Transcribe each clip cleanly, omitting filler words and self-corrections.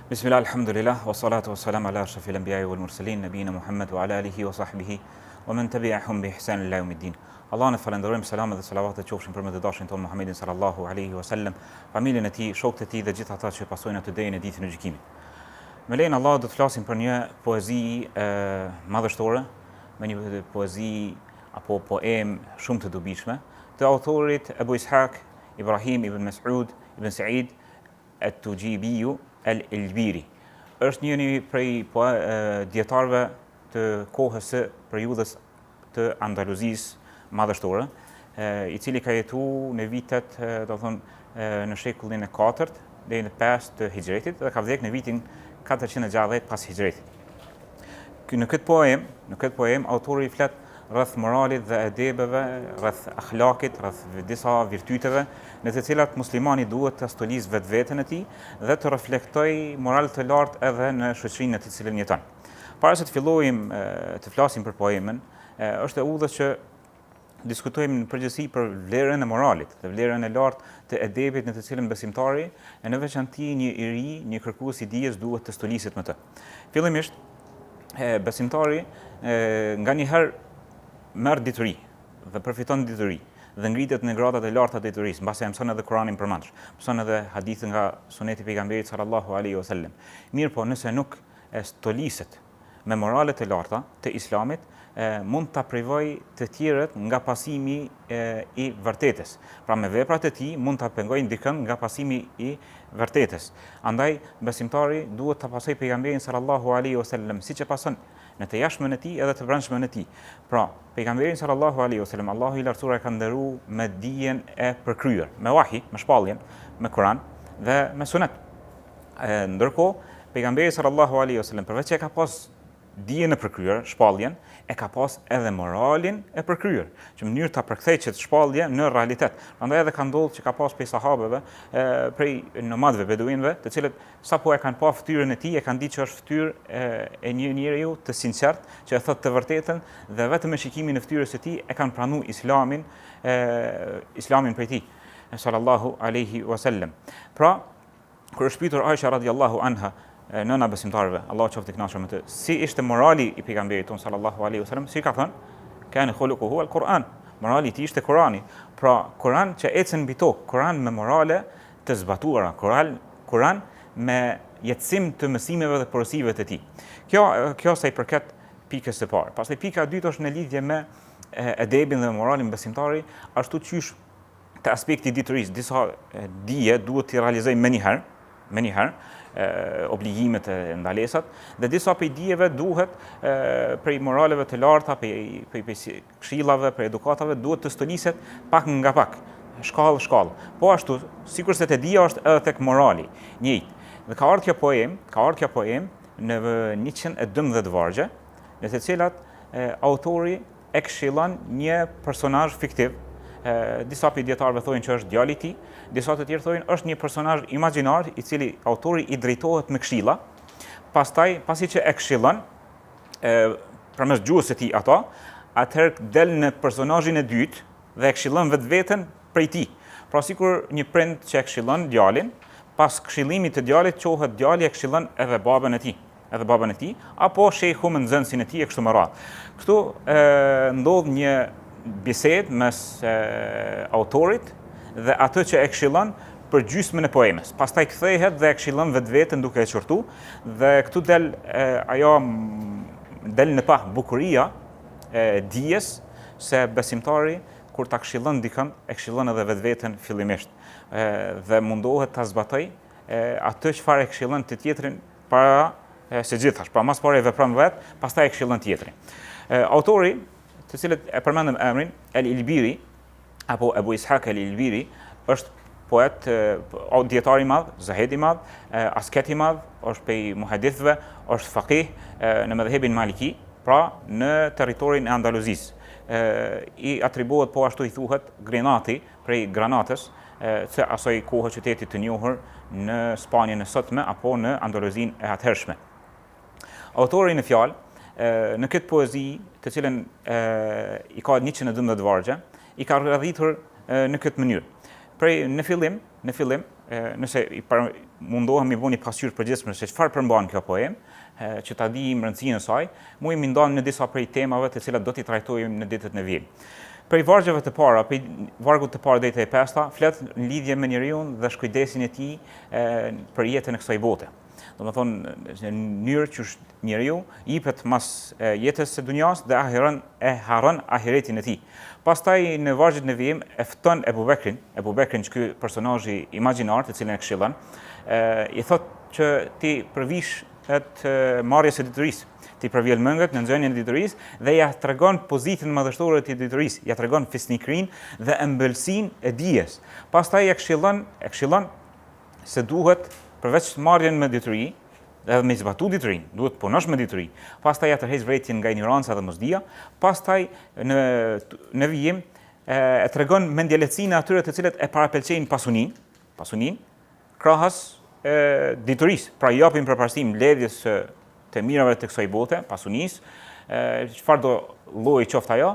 Bismillah, alhamdulillah, wa salatu wa salam ala ashrafil anbiya'i wal mursalin, nabiyina Muhammad wa ala alihi wa sahbihi wa man tabi'ahum bi ihsan ila yawmiddin. Allahun e falenderojmë, selamet dhe selavatet qofshin për më të dashurin ton Muhammedin sallallahu alaihi wasallam, familjen e tij, shokët e tij dhe gjithë ata që pasojnë atë ditën e ditën e gjykimit. Me lejen e Allahut do të flasim për një poezi madhështore, me një poezi apo poem shumë të dobishme të autorit Ebu Ishaq Ibrahim ibn Mas'ud ibn Sa'id at-Tujibiyu al-Ilbiri. Është një prej dietarëve të kohës së periudhës të Andaluzisë madhështore, i cili ka jetuar në vitet, do të thonë, në shekullin e 4 deri në 5 të Hijretit dhe ka vdekur në vitin 460 pas Hijretit. Në këtë poem autori flet rreth moralit dhe edebeve, rreth akhlakit, rreth disa virtyteve në të cilat muslimani duhet të stolisë vetveten e tij dhe të reflektojë moral të lartë edhe në shoqërinë në të cilën jeton. Para se të fillojmë të flasim për poemën, është e udhës që diskutojmë në përgjithësi për vlerën e moralit dhe vlerën e lartë të edebit në të cilën besimtari, e në veçanti një i ri, një kërkues i dijes duhet të stoliset me të. Fillimisht, besimtari nganjëherë merr dituri dhe përfiton dituri dhe ngritet në gradat e larta të diturisë, mbasi e mëson edhe Kur'anin përmendsh, mëson edhe hadithe nga suneti i pejgamberit sallallahu alaihi wasallam. Mirë po, nëse nuk e stoliset me moralet e larta të Islamit, mund ta privoj të tjerët nga pasimi i vërtetës. Pra me veprat e tij mund ta pengojnë dikën nga pasimi i vërtetës. Andaj besimtari duhet ta pasojë pejgamberin sallallahu alaihi wasallam siç e pason në të jashtëmën e tij edhe të brendshmën e tij. Pra, pejgamberin sallallahu alaihi wasallam Allahu i lartësuar e ka nderuar me dijen e përkryer, me wahi, me shpalljen, me Kur'an dhe me sunet. Ndërkohë, pejgamberi sallallahu alaihi wasallam përveç që ka pas dijen e përkryer, shpalljen, e ka pas edhe moralin e përkryer, që në mënyrë ta përkthejë që të shpallje në realitet. Prandaj edhe ka ndodhur që ka pas prej sahabeve, prej nomadëve beduinëve, të cilët sapo e kanë pa fytyrën e tij, e kanë ditë që është fytyrë e një njeriu të sinqert, që e thotë të vërtetën dhe vetëm me shikimin e fytyrës së tij e kanë pranuar Islamin prej tij, sallallahu alaihi wasallam. Pra, kur është pyetur Aisha radhiyallahu anha, nëna besimtarëve, Allahu qoftë i kënaqur me të, si ishte morali i pejgamberit ton sallallahu alaihi wasallam, si ka thënë, kana khuluquhu al-Quran. Morali i tij ishte Kurani. Pra, Kur'an që ecën mbi tokë, Kur'an me morale të zbatuara, Kur'an me jetësim të mësimeve dhe porosive të tij. Kjo sa i përket pikës së parë. Pastaj pika e dytë është në lidhje me edebin dhe moralin besimtari, ashtu qysh te aspekti diturisë, disa dije duhet të realizojmë me njëherë, obligimet e ndalesat, dhe disa prej dijeve duhet prej moraleve të larta, prej këshillave, prej edukatave duhet të stoliset pak nga pak, shkallë. Po ashtu, sikurse te dija është edhe tek morali, njëjtë. Dhe ka ardhur kjo poem në 112 vargje, në të cilat autori e këshillon një personazh fiktiv. Disa prej dietarëve thonë që është djali i tij, disa të tjerë thonë është një personazh imagjinar i cili autori i drejtohet me këshilla. Pastaj, pasi që e këshillon përmes gjuhës së tij ato, atëherë del në personazhin e dytë dhe e këshillon vetveten prej tij. Pra sikur një prind që e këshillon djalin, pas këshillimit të djalit quhet djali e këshillon edhe babën e tij, apo shehu me nxënësin e tij e kështu me radhë. Kështu ndodh një bisedë mes autorit dhe atë që e këshillon për gjysmën e poemës. Pastaj kthehet dhe e këshillon vetveten duke e qortu dhe këtu del në pa bukuria e dijes se besimtari kur ta këshillon dikën e këshillon edhe vetveten fillimisht dhe mundohet ta zbatojë atë çfarë e këshillon të tjetrin para së gjithash. Pra mas pari e vepron vet, pastaj e këshillon tjetrin. Autori, të cilët e përmendëm emrin, al-Ilbiri, apo Ebu Ishaq al-Ilbiri, është poet, dietar i madh, zahid i madh, asket i madh, është prej muhadithëve, është faqih në mëdhëbin Maliki, pra në territorin e Andaluzisë. I atribuohet po ashtu i thuhet Grenati, prej Granatës, se asoj kohë qytetit të njohur në Spanjën e sotme apo në Andaluzinë e atëhershme. Autori në fjalë në këtë poezi, të cilën i ka 112 vargje, i ka rrëdhitur në këtë mënyrë. Në fillim, nëse mundohemi bëni një pasqyrë përgjithshme se çfarë përmban kjo poem, që ta dijmë rëndësinë e saj, mund të ndonë në disa prej temave të cilat do t'i trajtojmë në ditët në vijim. Prej vargjeve të para, prej vargut të parë deri te e pesta, flet në lidhje me njeriu dhe shkujdesin e tij për jetën e kësaj bote. Domethënë në mënyrë që njeriu jepet mas jetës së dunjas dhe harron ahiretin e tij. Pastaj në vargjet në vijim e fton Ebu Bekrin që ky personazhi imagjinar të cilin e këshillon, i thotë që ti përvish marrjes së diturisë, ti përvjell mëngët në nxënien e diturisë dhe ja tregon pozitën madhështore të diturisë, ja tregon fisnikrin dhe ëmbëlsinë e dijes. Pastaj e këshillon se duhet përveç marrjen me dituri, edhe me zbatu diturin, duhet punosh me dituri. Pastaj ja tërheq vërejtjen nga ignoranca dhe mosdia, pastaj në vijim e tregon mendjelecinë atyre të cilët e parapelqejnë pasunin, krahas diturisë. Pra japin përparësi mbledhjes të mirave të kësaj bote, pasunisë, çfarë do lloji qoftë ajo,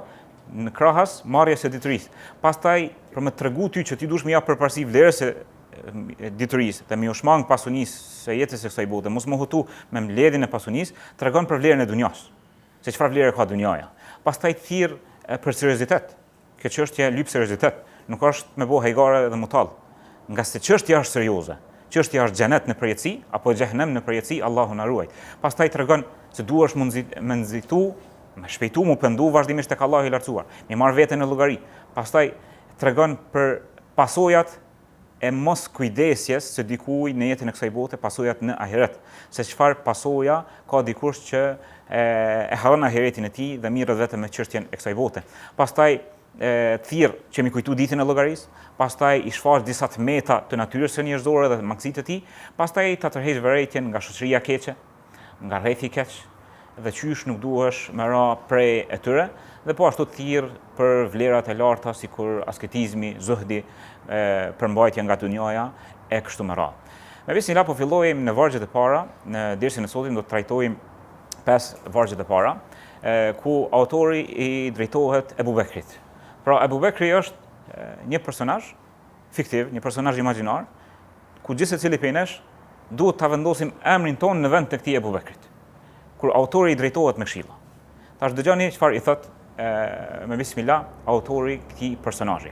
në krahas marrjes së diturisë. Pastaj për më tregu ty që ti duhesh më jap përparësi vlerës së diturisë dhe më u shmang pasunisë së jetës së kësaj bote, mos më hutu me mbledhjen e pasunisë, tregon për vlerën e dunjas. Se çfarë vlerë ka dunjaja. Pastaj thirr për seriozitet. Kjo çështje lyp seriozitet, nuk është me bëu hajgare dhe mutall. Nga se çështja është serioze. Çështja është xhenet në përjetësi apo xhehenem në përjetësi, Allahu na ruaj. Pastaj tregon se duhesh me nxitu, me shpejtu mu pendu vazhdimisht tek Allahu i lartësuar. Me marr veten në llogari. Pastaj tregon për pasojat e mos kujdesjes së dikujt në jetën e kësaj bote, pasojat në ahiret. Se çfarë pasoja ka dikush që e harron ahiretin e tij dhe mirret vetëm me çështjen e kësaj bote. Pastaj thirr që mi kujtu ditën e llogarisë, pastaj i shfaq disa tmeta të natyrës së njerëzore dhe mangësitë të tij, pastaj ta tërheq vërejtjen nga shoqëria e keqe, nga rrethi i keq, dhe qysh nuk duhesh me ra prej e tyre, dhe po ashtu thirr për vlerat e larta sikur asketizmi, zuhdi, përmbajtja nga dunjaja e kështu me radhë. Me bismillah po fillojmë në vargjet e para, në dersin e sotëm do të trajtojmë 5 vargjet e para, ku autori i drejtohet Ebu Bekrit. Pra Ebu Bekri është një personazh fiktiv, një personazh imagjinar, ku gjithë secili prej nesh duhet ta vendosim emrin tonë në vend të këtij Ebu Bekrit. Kur autori i drejtohet me këshilla. Tash dëgjoni çfarë i thot me bismillah autori këtij personazhi.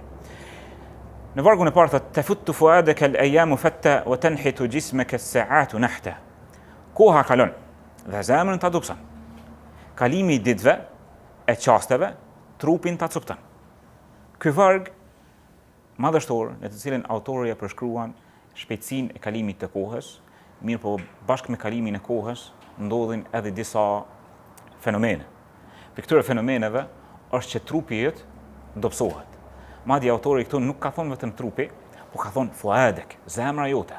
Në vargun e parë thotë tafuttu fuadaka al-ayamu fatta wa tanhitu jismaka as-sa'atu nahta. Koha kalon dhe zemrën ta dupson. Kalimi i ditëve e çasteve trupin ta copton. Ky varg madhështor në të cilin autori e përshkruan shpejtësinë e kalimit të kohës, mirë po bashkë me kalimin e kohës ndodhin edhe disa fenomene. Për këtyre fenomeneve është që trupi yt dobësohet. Madje autori këtu nuk ka thonë vetëm trupi, po ka thonë fuadek, zemra jote.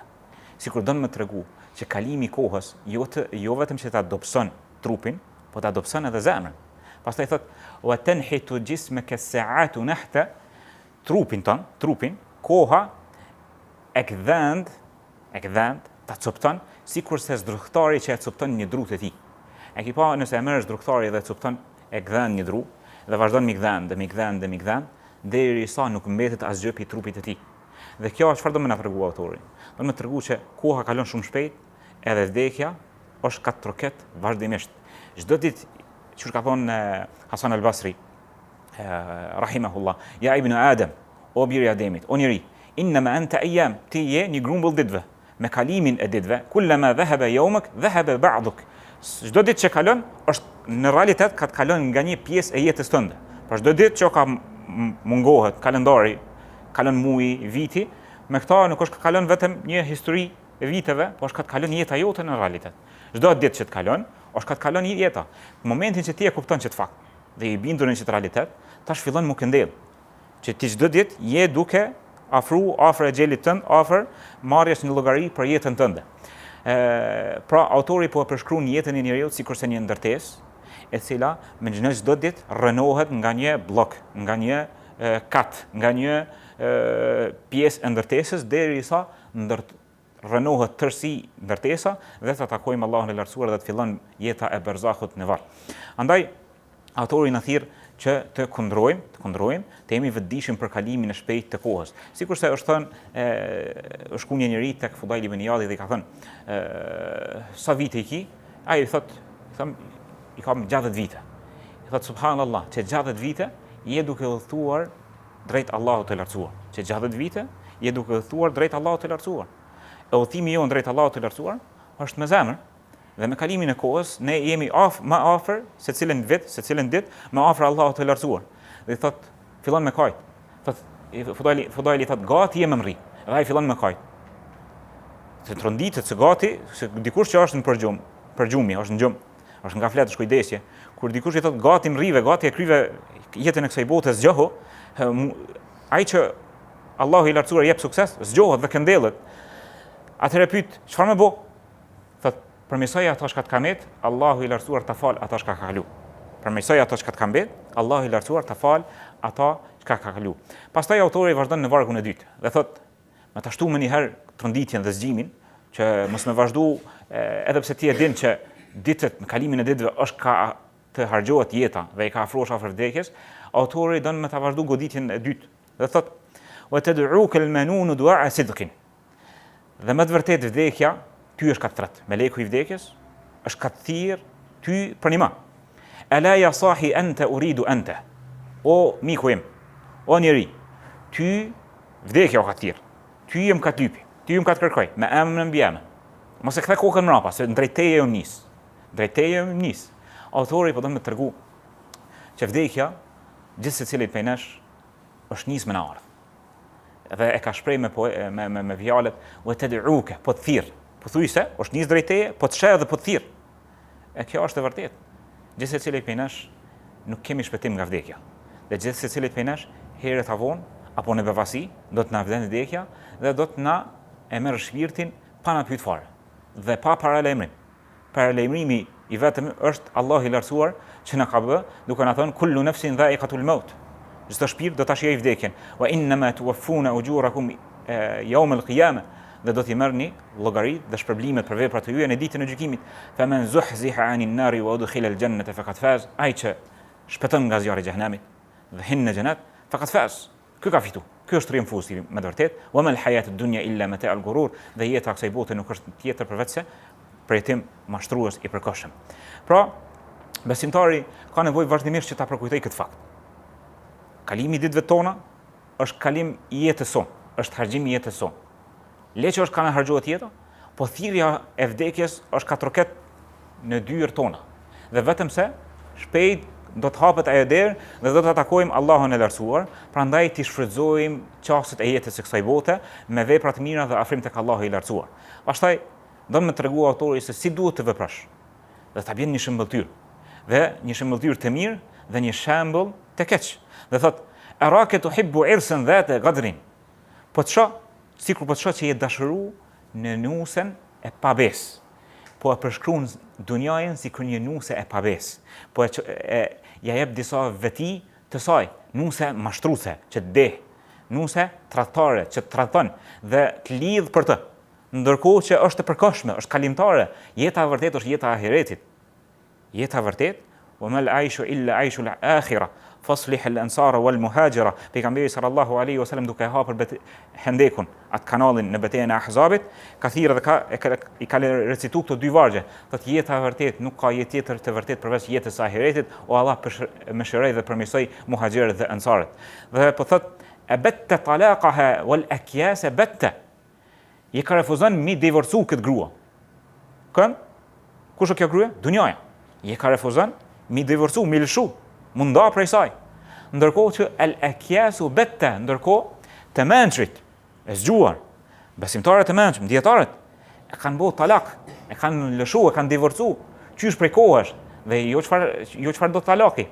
Sikur don më tregu që kalimi i kohës jo vetëm që ta dobëson trupin, po ta dobëson edhe zemrën. Pastaj thot wa tanhitu jismaka as-sa'atu nahta, trupin, koha e këdhënd ta copton sikur se zdruhtari që e copton një dru të tij. E ki pa nëse e merresh zdruhtari dhe copton e gdhen një dru dhe vazhdon me gdhen derisa nuk mbetet asgjë pi trupit të tij. Dhe kjo çfarë do më na tregu autori? Do më tregu që koha kalon shumë shpejt, edhe vdekja është katroket vazhdimisht. Çdo ditë që ka thonë Hasan al-Basri, rahimahullah, ja ibn Adam, o biri Ademit, o njeri, innama anta ayyam, ti je një grumbull ditëve, me kalimin e ditëve, kullama dhahaba yawmak, dhahaba ba'duk. Çdo ditë që kalon është në realitet ka të kalon nga një pjesë e jetës tënde. Për çdo ditë që ka mungohet kalendari, kalon muji, viti, me këta nuk është ka kalon vetëm një histori e viteve, po është ka të kalon jeta jote në realitet. Çdo ditë që të kalon është ka të kalon jeta. Në momentin që ti e kupton që të fakt dhe i bindur në që realitet, tash fillon më këndell. Që ti çdo ditë je duke afër e xhelit tënd, afër marrjes një llogari për jetën tënde. Pra autori po e përshkruan jetën e njeriu sikurse një ndërtesë, e cila me çdo ditë rrënohet nga një blok, nga një kat, nga një pjesë e ndërtesës derisa rrënohet tërsi ndërtesa dhe të takojmë Allahun e lartësuar dhe të fillon jeta e berzahut në varr. Andaj autori na thirr që të kundrojmë, të jemi vetëdijshëm për kalimin e shpejtë të kohës. Sikurse është thënë, është shku një njeri tek Fudail ibn Iyadi dhe i ka thënë, sa vite i ki? Ai i thotë, i kam 60 vite. I thotë subhanallahu, që 60 vite je duke udhëtuar drejt Allahut të lartësuar. Që 60 vite je duke udhëtuar drejt Allahut të lartësuar. E udhëtimi jon drejt Allahut të lartësuar është me zemër. Dhe me kalimin e kohës, ne jemi më afër se cilën vit, se cilën ditë, më afër Allahut të lartësuar. Dhe thot, fillon me kajt. Thot, Fudaili thot, gati jem mri. Dhe ai fillon me kajt. Se tronditet se gati, se dikush që është në përgjumi, është në gjumë, është nga fletë, është kujdesje. Kur dikush i thot, gati mrive, gati e kryve jetën e kësaj bote zgjohu, ai që Allahu i lartësuar jep sukses, zgjohet dhe këndellet. Atëherë pyet, çfarë më bë? Përmesoj ato që ka mbet, Allahu i lartësuar ta fal ato që ka kalu. Përmesoj ato që ka mbet, Allahu i lartësuar ta fal ato që ka kalu. Pastaj autori vazhdon në vargun e dytë dhe thot, më ta shtuam një herë tronditjen dhe zgjimin, që mos më vazhdu edhe pse ti e din që ditët në kalimin e ditëve është ka të hargjohet jeta dhe i ka afrosh afër vdekjes, autori don me ta vazhdu goditjen e dytë dhe thot, wa tad'uka al-manun du'a sidqin. Dhe më të vërtet vdekja ty është ka të tret. Meleku i vdekjes është ka të thirr ty për një ma. Ala ya sahi anta uridu anta. O miku im, o njeri, ty vdekja o ka të thirr. Ty jem ka të lypi, ty jem ka të kërkoj, me emrin mbi emër. Mos e kthe kokën mrapa, se drejt teje u nis. Drejt teje u nis. Autori po do të tregu që vdekja gjithsesi cilit prej nesh është nismë në ardh. Dhe e ka shpreh me fjalët wa tad'uka, po të thirr. Po thuj se, është nis drejt teje, po të sheh dhe po të thirr. E kjo është e vërtetë. Gjithsesi cilit prej nesh nuk kemi shpëtim nga vdekja. Dhe gjithsesi cilit prej nesh herët avon apo në bevasi do të na vden vdekja dhe do të na e merr shpirtin pa na pyet fare. Dhe pa paralajmërim. Paralajmërimi i vetëm është Allahu i lartësuar që na ka bë, duke na thënë kullu nafsin dha'iqatul maut. Çdo shpirt do ta shijojë vdekjen. Wa innama tuwaffuna ujurakum yawm al-qiyamah. Dhe do t'i merrni llogaritë dhe shpërblimet për veprat e juaja në ditën e gjykimit. Faman zuhziha 'anil nari wa udkhila al-jannata faqad faz. Ai që shpëton nga zjarri i xhenemit dhe hyn në xhenet, faqad faz. Ky ka fitu. Ky është triumfuesi me vërtet. Wa mal hayatud dunya illa mata' al-ghurur. Dhe jeta kësaj bote nuk është tjetër përveç se pritim mashtrues i përkohshëm. Pra, besimtari ka nevojë vazhdimisht që ta përkujtoj këtë fakt. Kalimi i ditëve tona është kalim i jetës sonë, është harxhim i jetës sonë. Le që është ka në hargjohet jeta, po thirrja e vdekjes është ka troket në dyert tona. Dhe vetëm se shpejt do të hapet ajo derë dhe do të takojmë Allahun e lartësuar, prandaj t'i shfrytëzojmë çastet e jetës së kësaj bote me vepra të mira dhe afrim tek Allahu i lartësuar. Pastaj do të më tregu autori se si duhet të veprosh. Dhe ta bën një shembulltyr. Dhe një shembulltyr të mirë dhe një shembull të keq. Dhe thot, "Araka tuhibbu irsan dhata qadrin." Po të shoh sikur po të shoh që je dashuru në nusen e pabes. Po e përshkruan dunjajën sikur një nuse e pabes. Po ja jep disa veti të saj, nuse mashtruese që të deh, nuse tradhtare që të tradhton dhe të lidh për të. Ndërkohë që është e përkohshme, është kalimtare, jeta e vërtetë është jeta e ahiretit. Jeta e vërtetë, wa mal aishu illa aishu al-akhirah. Faslih al-ansara wal muhajira. Pejgamberi sallallahu alaihi wasallam duke hapur hendekun, atë kanalin në betejën e Ahzabit, ka thirrë dhe i ka recituar këto dy vargje. Thotë jeta e vërtetë nuk ka jetë tjetër të vërtetë përveç jetës së ahiretit, o Allah mëshiroj dhe përmirësoj muhaxhirët dhe ansarët. Dhe po thotë abatta talaqaha wal akyas batta. Je ka refuzon mi divorcu këtë grua. Kën? Kush është kjo grua? Dunjaja. Je ka refuzon mi divorcu, mi lëshu. Munda prej saj. Ndërkohë që al-akyasu batta, ndërkohë të mençrit, e zgjuar, besimtarët e mençëm, dietarët e kanë bërë talak, e kanë lëshu, e kanë divorcu, qysh prej kohësh dhe jo çfarë do talaki,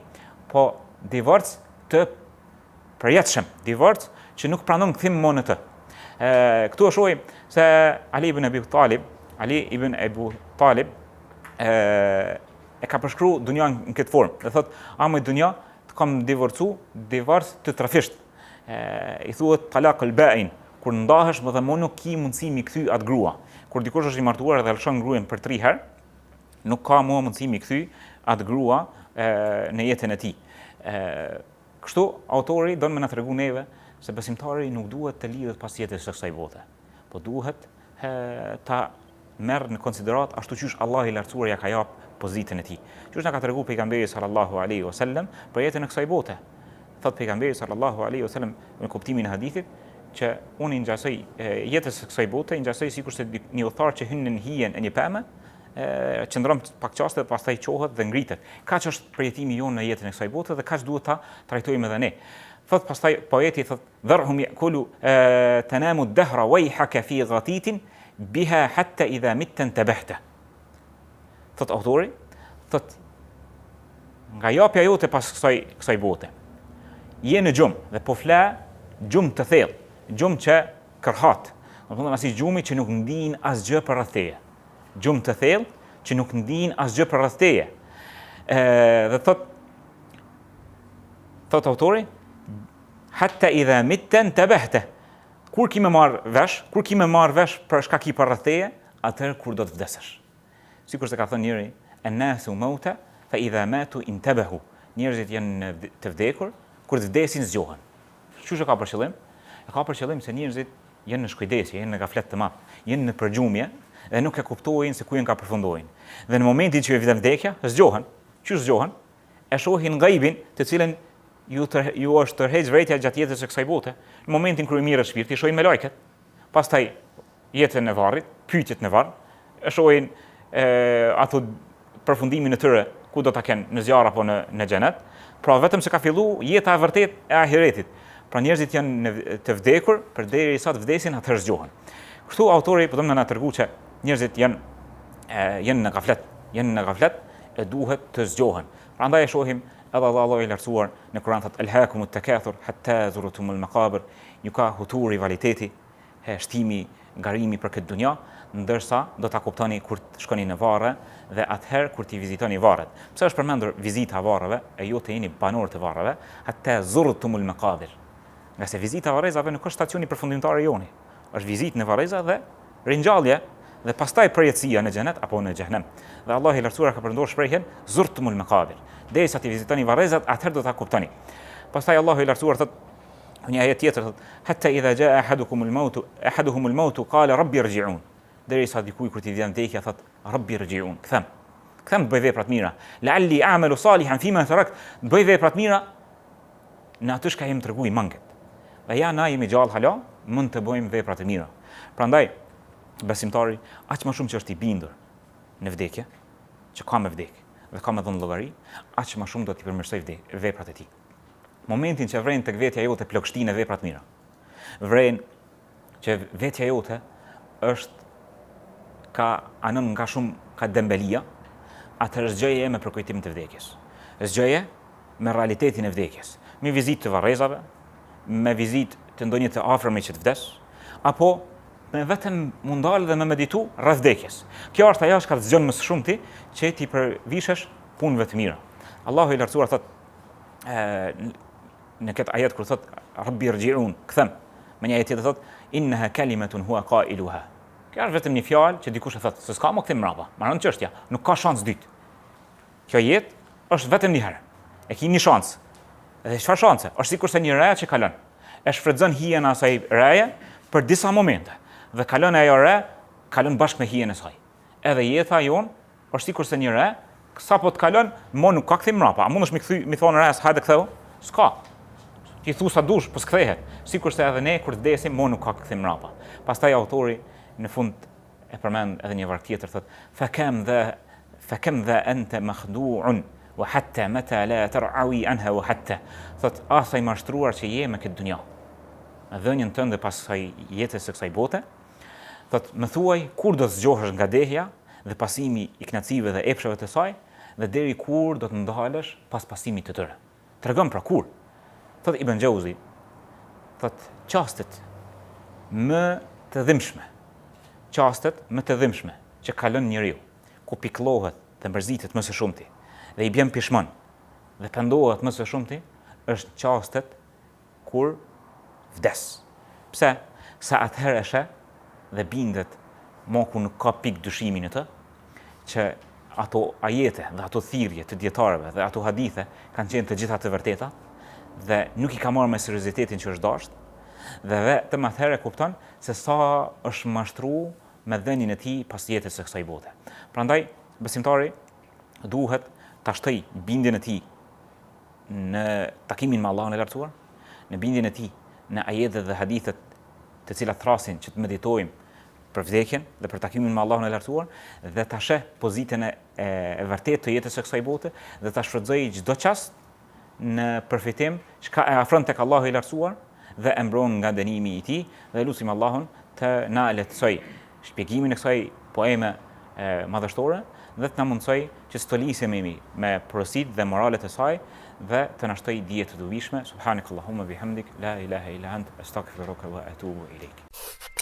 po divorc të përjetshëm, divorc që nuk pranon kthim më në të. Këtu e shohim se Ali ibn Abi Talib e ka përshkruar dunjan në këtë formë. Dhe thotë, "Amoj dunja, të kam divorcu, divorc të trafisht." I thuhet talaq al-ba'in, kur ndahesh më dhe më nuk ki mundësi mi kthy atë grua. Kur dikush është i martuar dhe lëshon gruan për 3 herë, nuk ka më mundësi mi kthy atë grua në jetën e tij. Kështu autori don me na tregu neve se besimtari nuk duhet të lidhet pas jetës së kësaj bote, po duhet ta merr në konsiderat ashtu qysh Allah i lartësuar ja ka jap pozitën e tij. Qysh na ka tregu pejgamberi sallallahu alaihi wasallam për jetën e kësaj bote. Thot pejgamberi sallallahu alaihi wasallam në kuptimin e hadithit që unë i ngjasoj jetës së kësaj bote, i ngjasoj sikurse një udhëtar që hyn në hijen e një pemë, qëndron pak çaste dhe pastaj qohet dhe ngritet. Kaq është përjetimi jonë në jetën e kësaj bote dhe kaq duhet ta trajtojmë edhe ne. Thot pastaj poeti thot dharhum yakulu tanamu ad-dahra wayhaka fi ghatitin biha hatta idha mitta intabahta. Thot autori, thot nga japja jote pas kësaj bote. Je në gjumë dhe po fla gjumë të thellë, gjumë që kërhat. Domethënë asi gjumi që nuk ndin asgjë për rreth teje. Gjumë të thellë që nuk ndin asgjë për rreth teje. Dhe thot autori, hatta idha mitta intabahta. Kur ki me marr vesh për shkak i për rreth teje, atëherë kur do të vdesësh. Sikur se ka thënë njëri, an-nasu mauta fa idha matu intabahu. Njerëzit janë të vdekur, kur të vdesin zgjohen. Çuçi ka për qëllim? E ka për qëllim se njerëzit janë në shkujdesje, janë në gaflet të madh, janë në përgjumje dhe nuk e kuptojnë se ku janë ka përfundojnë. Dhe në momentin që vjen vdekja, zgjohen. Çu zgjohen? E shohin ghaibin, të cilën ju është tërheq vërejtja gjatë jetës së kësaj bote. Në momentin kur i mirë shpirti, shohin me lajket. Pastaj jetën e varrit, pyetjet në varr, e shohin ato përfundimin e tyre ku do ta kenë në zjarr apo në xhenet. Pra vetëm se ka fillu jeta e vërtet e ahiretit. Pra njerëzit janë të vdekur përderisa të vdesin atëherë zgjohen. Kështu autori po thonë na tregu që njerëzit janë në gaflet e duhet të zgjohen. Prandaj e shohim edhe Allahu i lartësuar në Kur'an thot alhaakumut takathur hatta zurtumul maqabir, ju ka hutur rivaliteti, shtimi, garimi për këtë dunja, ndërsa do ta kuptoni kur të shkoni në varre dhe atëherë kur ti vizitoni varret. Pse është përmendur vizita varreve e ju të jeni banor të varreve, hatta zurtumul maqabir. Nga se vizita varrezave nuk është stacioni përfundimtar i joni. Është vizitë në varreza dhe ringjallje dhe pastaj përjetësia në xhenet apo në xhenem. Dhe Allah i lartësuar ka përmendur shprehjen zurtumul maqabir. Derisa ti vizitoni varrezat, atëherë do ta kuptoni. Pastaj Allahu i lartësuar thot një ajet tjetër thot hatta idha jaa ahaduhum al-maut qala rabbi irji'un. Derisa dikuj kur ti vjen vdekja thot rabbi irji'un, kthem të bëj vepra të mira. La'alli a'malu salihan fima tarakt, të bëj vepra të mira në atë që jam treguar i manget. Dhe ja na jemi gjallë hala, mund të bëjmë vepra të mira. Prandaj besimtari aq më shumë që është i bindur në vdekje, që ka me vdekje dhe ka me dhënë llogari, aq më shumë do t'i përmirësoj veprat e tij. Momentin që vren tek vetja jote plagështinë e vepra të mira. Vren që vetja jote është nga shumë ka dembelia, atëherë zgjoje me përkujtim të vdekjes. Zgjoje me realitetin e vdekjes. Me vizitë të varrezave, me vizitë të ndonjë të afërmit që të vdes, apo me vetëm mundal dhe me meditu rreth vdekjes. Kjo është ajo që të zgjon më së shumti që ti përvishesh punëve të mira. Allahu i lartësuar thot në këtë ajet kur thot rabbi irji'un, kthem. Me një ajet tjetër thot innaha kalimatun huwa qailuha. Kjo është vetëm një fjalë që dikush e thot, se s'ka më kthim mbrapa. Marrën çështja, nuk ka shans dytë. Kjo jetë është vetëm një herë. E ke një shans. Dhe çfarë shanse? Është sikurse një re që kalon. E shfrytëzon hijen e asaj reje për disa momente. Dhe kalon ajo re, kalon bashkë me hijen e saj. Edhe jeta jon është sikurse një re, sapo të kalon, mo nuk ka kthim mbrapa. A mundesh mi thonë res, hajde ktheu? S'ka. Ti thu sa dush, po s'kthehet. Sikurse edhe ne kur të vdesim, mo nuk ka kthim mbrapa. Pastaj autori në fund e përmend edhe një varg tjetër thotë fakam dha anta makhdu'un wa hatta mata la tar'awi anha wa hatta. Thotë asaj mashtruar që je me këtë dunja. Në dhënien tënde pas kësaj jetës së kësaj bote, thotë më thuaj kur do të zgjohesh nga dehja dhe pasimi i knacive dhe epshave të saj dhe deri kur do të ndalesh pas pasimit të tyre. Tregon pra kur. Thotë Ibn Jauzi, thotë çastet më të dhimbshme. Çastet më të dhimbshme që kalon njeriu, ku pikëllohet dhe mbërzitet më së shumti dhe i bën pishmon dhe pendohet më së shumti, është çastet kur vdes. Pse? Sa atëherë sheh dhe bindet moku nuk ka pikë dyshimi në të, që ato ajete dhe ato thirrje të dietarëve dhe ato hadithe kanë qenë të gjitha të vërteta dhe nuk i ka marrë me seriozitetin që është dashur dhe vetëm atëherë kupton se sa është mashtruar me dhënien e tij pas jetës së kësaj bote. Prandaj besimtari duhet ta shtoj bindjen e tij në takimin me Allahun e Lartësuar, në bindjen e tij në ajetet dhe hadithet të cilat thrasin që të meditojmë për vdekjen dhe për takimin me Allahun e Lartësuar dhe ta sheh pozitën e vërtetë të jetës së kësaj bote dhe ta shfrytëzoj çdo çast në përfitim çka e afron tek Allahu i Lartësuar dhe e mbron nga dënimi i tij dhe lutim Allahun të na lehtësoj shpjegimin e kësaj poeme madhështore dhe të na mundsoj që të lisemi me porositë dhe moralet e saj dhe të na shtoj dije të dobishme. Subhanakallahumma bihamdik la ilaha illa ant astaghfiruka wa atubu ilaik.